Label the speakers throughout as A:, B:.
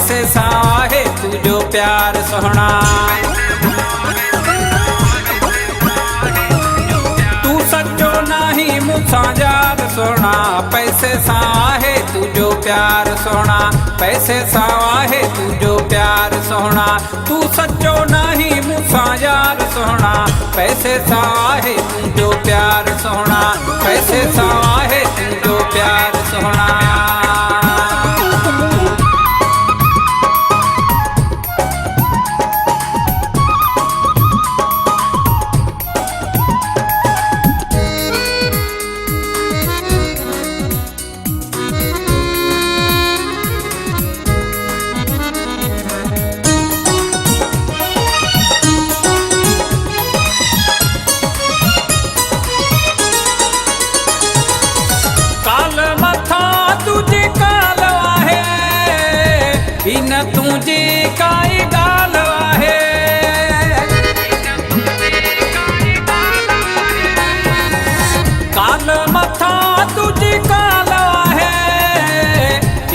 A: पैसे साहे तुझो प्यार सोहना। तू सच्चो नहीं मूंसां यार सोहना, पैसे साहे तुझो प्यार सोहना, पैसे साहे तुझो प्यार सोहना। तू सच्चो नहीं मूंसां यार सोहना, पैसे साहे तुझो प्यार सोहना, पैसे साहे तुझो प्यार सोहना। इन तुझी काई गाल आहे, काल मथा तुझी काल आहे,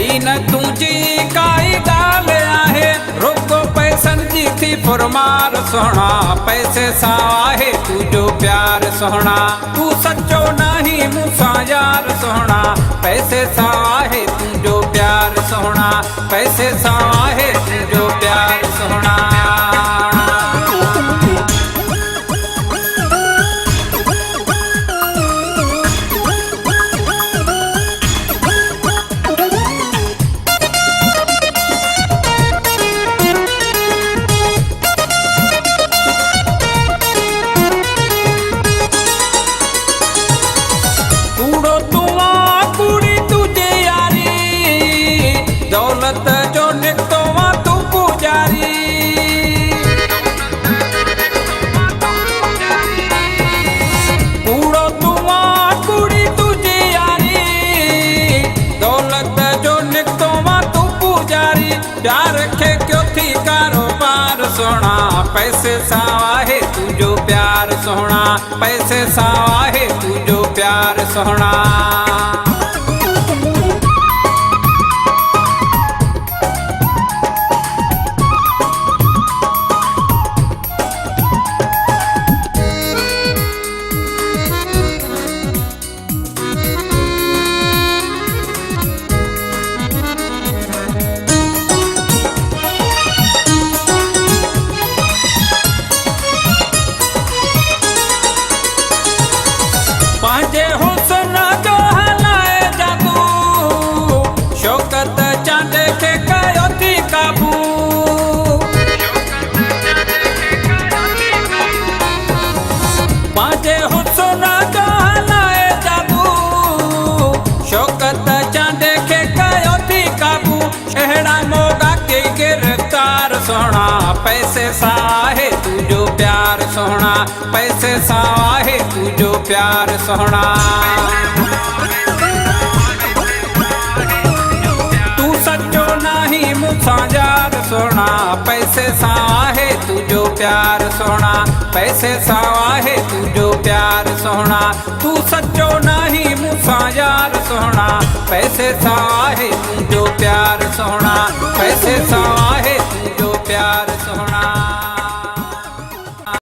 A: इन तुझी काई गाल आहे। रुको पैसन जी थी फुरमार सोहना, पैसे साहे तुझो प्यार सोहना। तू सच्चो नहीं मूंसां यार सोहना, पैसे साहे तुझो प्यार सोहना, पैसे साहे तुझो प्यार सोहना। दौलत जो निकतो वहाँ तू पुजारी, कूड़ो तू वहाँ कुड़ी तुझी यारी। दौलत जो निकतो वहाँ तू पुजारी, प्यार रखे क्यों थी कारोबार सोहना, पैसे साहे तुझो प्यार सोहना, पैसे साहे तुझो प्यार सोहना। पांजे हुस्न जो हलाए जादू, शौकत चांदे के कयो थी काबू। पांजे हुस्न जो हलाए जादू, शौकत चांदे के कयो थी काबू। अहिड़ा मोगा के गिरफ्तार सोहना, पैसे साहे तुझो प्यार सोहना, पैसे साहे तुझो प्यार सोहना। तू सच्चो नहीं मूंसां यार सोहना, पैसे साहे तुझो प्यार सोहना, पैसे साहे तुझो प्यार सोहना। तू सच्चो नहीं मूंसां यार सोहना, पैसे साहे तुझो प्यार सोहना,